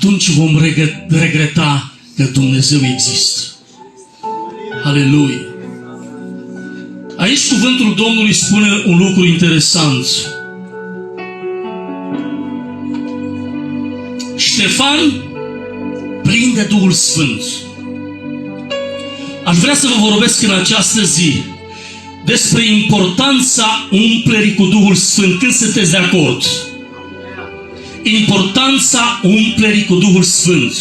atunci vom regreta că Dumnezeu există. Aleluia! Aici cuvântul Domnului spune un lucru interesant. Ștefan, plin de Duhul Sfânt. Aș vrea să vă vorbesc în această zi despre importanța umplerii cu Duhul Sfânt. Când sunteți de acord? Importanța umplerii cu Duhul Sfânt.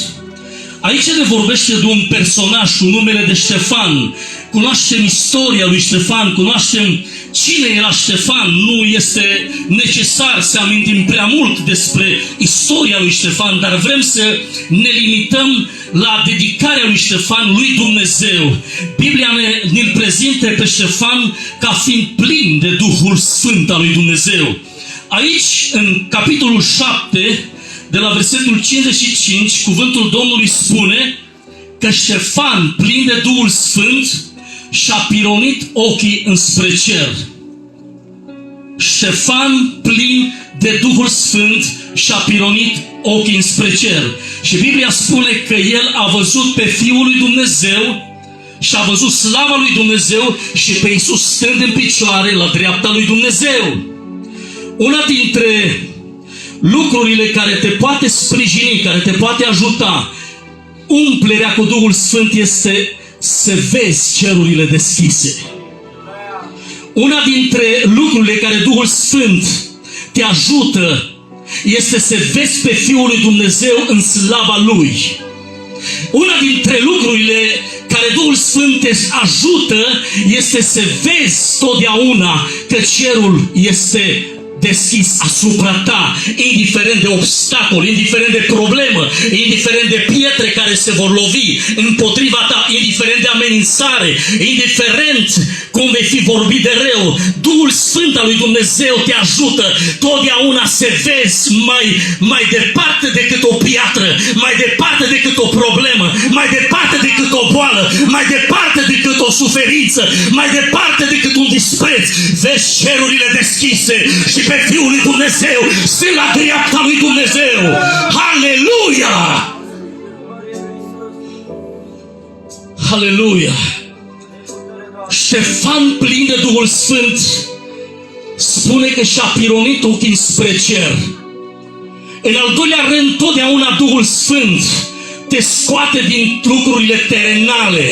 Aici ne vorbește de un personaj cu numele de Ștefan. Cunoaștem istoria lui Ștefan, cunoaștem cine era Ștefan. Nu este necesar să amintim prea mult despre istoria lui Ștefan, dar vrem să ne limităm la dedicarea lui Ștefan lui Dumnezeu. Biblia ne-l prezintă pe Ștefan ca fiind plin de Duhul Sfânt al lui Dumnezeu. Aici, în capitolul 7, de la versetul 55, cuvântul Domnului spune că Ștefan, plin de Duhul Sfânt, și-a pironit ochii înspre cer. Ștefan, plin de Duhul Sfânt, și-a pironit ochii înspre cer. Și Biblia spune că el a văzut pe Fiul lui Dumnezeu și a văzut slava lui Dumnezeu și pe Iisus stând în picioare la dreapta lui Dumnezeu. Una dintre lucrurile care te poate sprijini, care te poate ajuta umplerea cu Duhul Sfânt este să vezi cerurile deschise. Una dintre lucrurile care Duhul Sfânt te ajută este să vezi pe Fiul lui Dumnezeu în slava Lui. Una dintre lucrurile care Duhul Sfânt te ajută este să vezi totdeauna că cerul este deschis asupra ta, indiferent de obstacol, indiferent de problemă, indiferent de pietre care se vor lovi împotriva ta, indiferent de amenințare, indiferent cum vei fi vorbit de rău. Duhul Sfânt al lui Dumnezeu te ajută totdeauna să vezi mai departe decât o piatră, mai departe decât o problemă, mai departe decât o boală, mai departe decât o suferință, mai departe decât un dispreț. Vezi cerurile deschise și pe Fiul lui Dumnezeu sunt la dreapta lui Dumnezeu. Aleluia! Aleluia! Ștefan, plin de Duhul Sfânt, spune că și-a pironit ochii spre cer. În al doilea rând, totdeauna Duhul Sfânt te scoate din lucrurile terenale,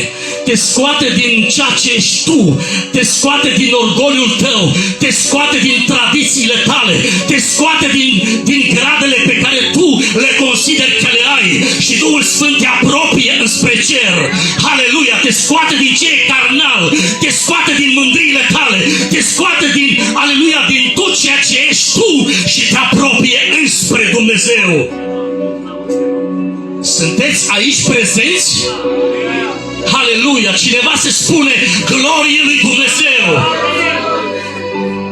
te scoate din ceea ce ești tu, te scoate din orgoliul tău, te scoate din tradițiile tale, te scoate din gradele pe care tu le consideri că le ai și Duhul Sfânt te apropie înspre cer. Aleluia! Te scoate din ce e carnal, te scoate din mândriile tale, te scoate din, aleluia, din tot ceea ce ești tu și te apropie înspre Dumnezeu. Sunteți aici prezenți? Aleluia! Cineva se spune glorie lui Dumnezeu.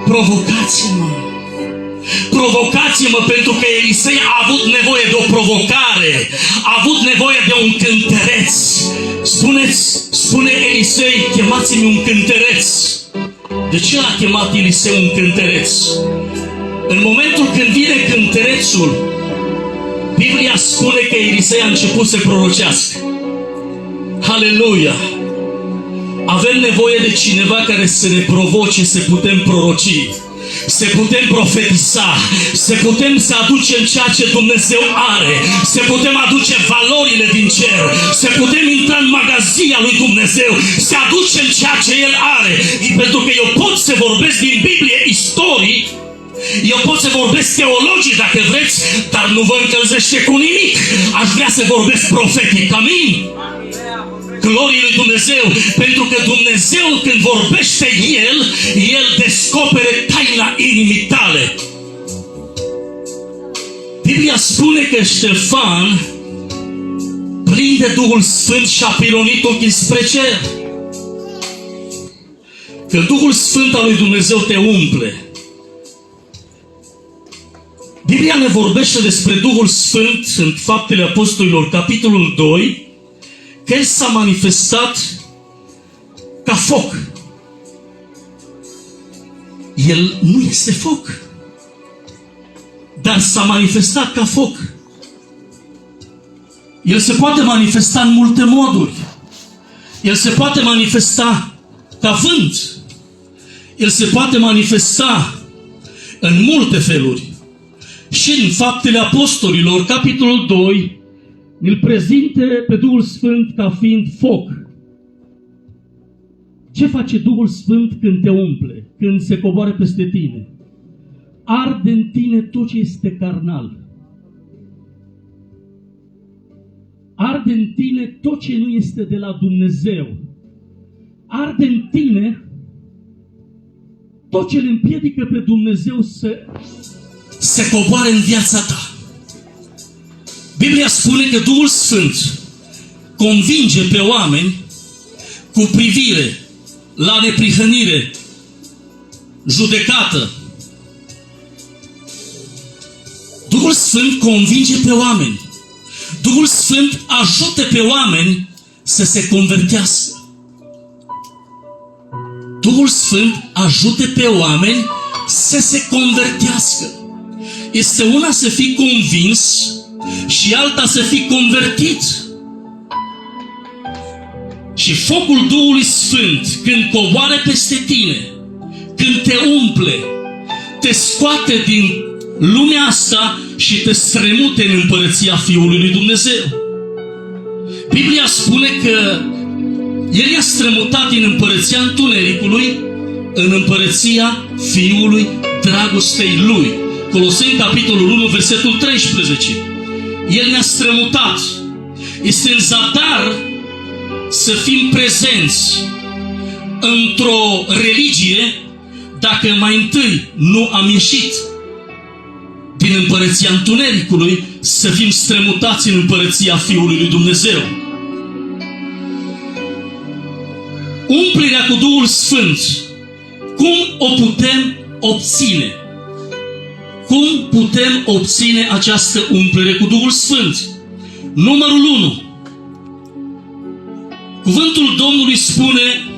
Provocați-mă! Provocați-mă, pentru că Elisei a avut nevoie de o provocare. A avut nevoie de un cântăreț. Spune Elisei, chemați-mi un cântăreț. De ce l-a chemat Elisei un cântăreț? În momentul când vine cântărețul, Biblia spune că Elisei a început să prorocească. Aleluia! Avem nevoie de cineva care să ne provoce să putem proroci, să putem profetiza, să putem să aducem ceea ce Dumnezeu are, să putem aduce valorile din cer, să putem intra în magazia lui Dumnezeu, să aducem ceea ce El are. Pentru că eu pot să vorbesc din Biblie istoric, eu pot să vorbesc teologic dacă vreți, dar nu vă încălzește cu nimic. Aș vrea să vorbesc profetic. Amin? Glorie lui Dumnezeu, pentru că Dumnezeu când vorbește El descopere taina inimii tale. Biblia spune că Ștefan, plin de Duhul Sfânt, și-a pironit ochii spre cer. Că Duhul Sfânt al lui Dumnezeu te umple. Biblia ne vorbește despre Duhul Sfânt în Faptele Apostolilor, capitolul 2, că El s-a manifestat ca foc. El nu este foc, dar s-a manifestat ca foc. El se poate manifesta în multe moduri. El se poate manifesta ca vânt. El se poate manifesta în multe feluri. Și în Faptele Apostolilor, capitolul 2, îl prezinte pe Duhul Sfânt ca fiind foc. Ce face Duhul Sfânt când te umple, când se coboară peste tine? Arde în tine tot ce este carnal. Arde în tine tot ce nu este de la Dumnezeu. Arde în tine tot ce îl împiedică pe Dumnezeu să se coboare în viața ta. Biblia spune că Duhul Sfânt convinge pe oameni cu privire la neprihănire, judecată. Duhul Sfânt convinge pe oameni. Duhul Sfânt ajută pe oameni să se convertească. Duhul Sfânt ajută pe oameni să se convertească. Este una să fii convins și alta să fii convertit. Și focul Duhului Sfânt, când coboară peste tine, când te umple, te scoate din lumea asta și te stremute în împărăția Fiului lui Dumnezeu. Biblia spune că El i-a strămutat din împărăția întunericului în împărăția Fiului dragostei Lui. Coloseni, capitolul 1, versetul 13. El ne-a strămutat. Este în zadar să fim prezenți într-o religie dacă mai întâi nu am ieșit din împărăția întunericului să fim strămutați în împărăția Fiului lui Dumnezeu. Umplerea cu Duhul Sfânt, cum o putem obține? Cum putem obține această umplere cu Duhul Sfânt? Numărul 1. Cuvântul Domnului spune,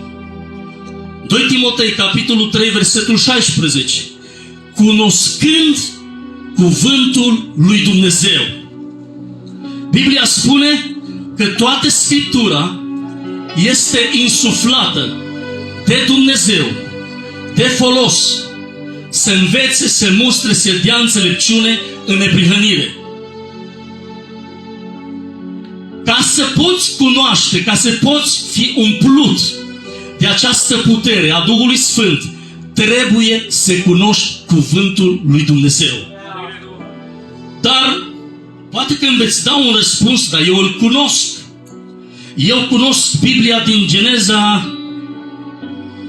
2 Timotei, capitolul 3, versetul 16, cunoscând cuvântul lui Dumnezeu. Biblia spune că toată Scriptura este insuflată de Dumnezeu, de folos, să învețe, să mustre, să dea înțelepciune în neprihănire. Ca să poți cunoaște, ca să poți fi umplut de această putere a Duhului Sfânt, trebuie să cunoști cuvântul lui Dumnezeu. Dar poate că îmi veți da un răspuns, dar eu îl cunosc. Eu cunosc Biblia din Geneza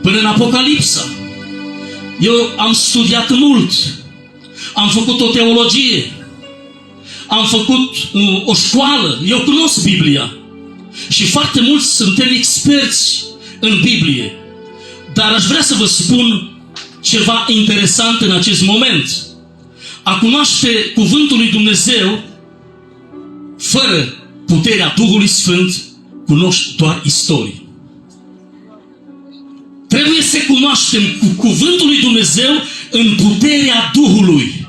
până în Apocalipsa. Eu am studiat mult. Am făcut o teologie. Am făcut o școală. Eu cunosc Biblia. Și foarte mulți suntem experți în Biblie. Dar aș vrea să vă spun ceva interesant în acest moment. A cunoaște cuvântul lui Dumnezeu fără puterea Duhului Sfânt, cunoști doar istorie. Trebuie să cunoaștem cuvântul lui Dumnezeu în puterea Duhului.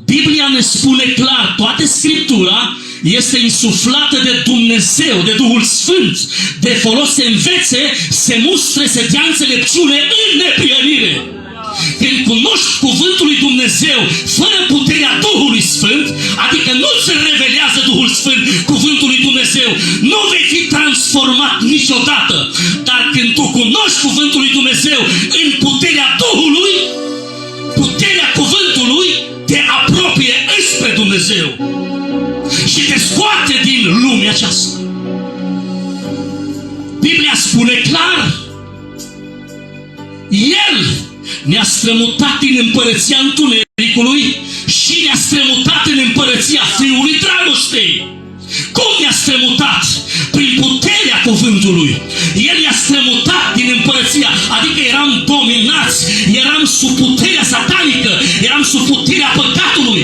Biblia ne spune clar, toată Scriptura este insuflată de Dumnezeu, de Duhul Sfânt, de folos să învețe, să mustre, să dea înțelepciune în neprihănire. Când cunoști cuvântul lui Dumnezeu fără puterea Duhului Sfânt, adică nu se revelează Duhul Sfânt cuvântul lui Dumnezeu, nu vei fi transformat niciodată. Dar când tu cunoști cuvântul lui Dumnezeu în puterea Duhului, puterea cuvântului te apropie înspre Dumnezeu și te scoate din lumea aceasta. Biblia spune clar, El ne-a strămutat din împărăția întunericului și ne-a strămutat în împărăția Fiului dragostei. Cum ne-a strămutat? Prin puterea cuvântului. El ne-a strămutat din împărăția, adică eram dominați, eram sub puterea satanică, eram sub puterea păcatului.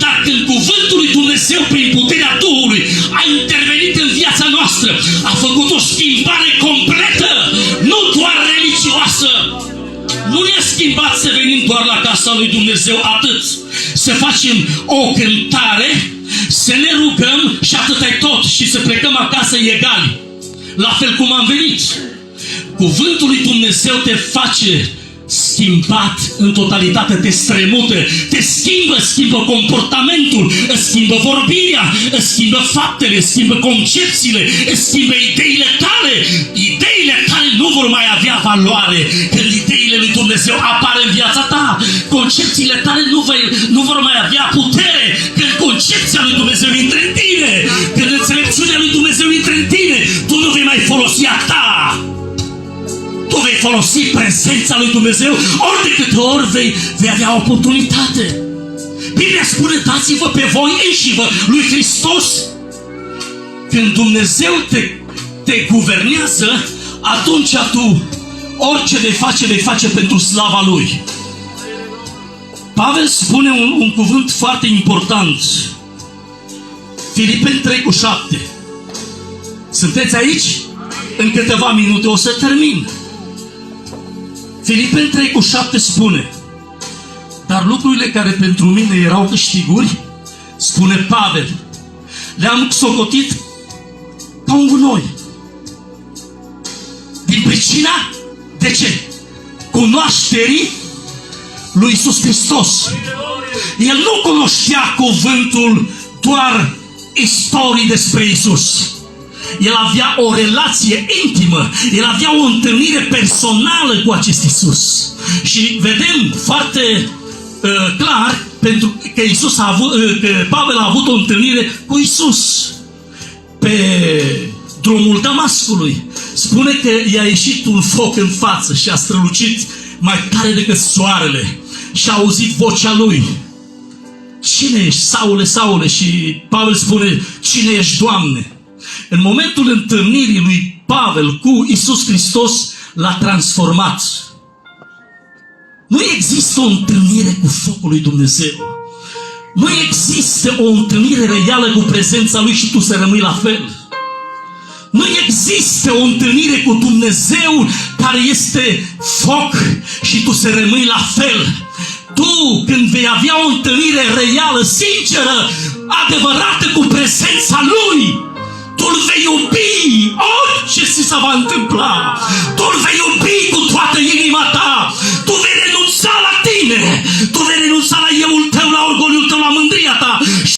Dar când cuvântul lui Dumnezeu prin puterea Duhului a intervenit în viața noastră, a făcut o schimbare completă, nu doar religioasă. Nu ne-a schimbat să venim doar la casa lui Dumnezeu, atât. Să facem o cântare, să ne rugăm și atât e tot. și să plecăm acasă egali, la fel cum am venit. Cuvântul lui Dumnezeu te face schimbat în totalitate, te stremută, te schimbă comportamentul, îți schimbă vorbirea, îți schimbă faptele, îți schimbă concepțiile, îți schimbă ideile tale. Ideile tale nu vor mai avea valoare când ideile lui Dumnezeu apar în viața ta. Concepțiile tale nu vor mai avea putere când concepția lui Dumnezeu intră în tine. Când înțelepciunea lui Dumnezeu intră în tine, tu nu vei mai folosi a ta. Tu vei folosi prezența lui Dumnezeu ori de câte ori vei avea oportunitate. Biblia spune, dați-vă pe voi înșivă lui Hristos. Când Dumnezeu te guvernează, atunci tu orice vei face pentru slava Lui. Pavel spune un cuvânt foarte important. Filipeni 3:7. Sunteți aici? În câteva minute o să termin. Filipeni 3:7 spune: dar lucrurile care pentru mine erau câștiguri, spune Pavel, le-am socotit ca un gunoi. Din pricina, de ce? Cunoașterii lui Iisus Hristos. El nu cunoștea cuvântul doar istorii despre Iisus. El avea o relație intimă, el avea o întâlnire personală cu acest Iisus. Și vedem foarte clar pentru că că Pavel a avut o întâlnire cu Iisus pe drumul Damascului. Spune că i-a ieșit un foc în față și a strălucit mai tare decât soarele și a auzit vocea lui: cine ești, Saule, Saule? Și Pavel spune: cine ești, Doamne? În momentul întâlnirii lui Pavel cu Iisus Hristos, l-a transformat. Nu există o întâlnire cu focul lui Dumnezeu. Nu există o întâlnire reală cu prezența Lui și tu să rămâi la fel. Nu există o întâlnire cu Dumnezeu care este foc și tu să rămâi la fel. Tu, când vei avea o întâlnire reală, sinceră, adevărată cu prezența Lui, tu îl vei iubi orice ți se va întâmpla. Tu îl vei iubi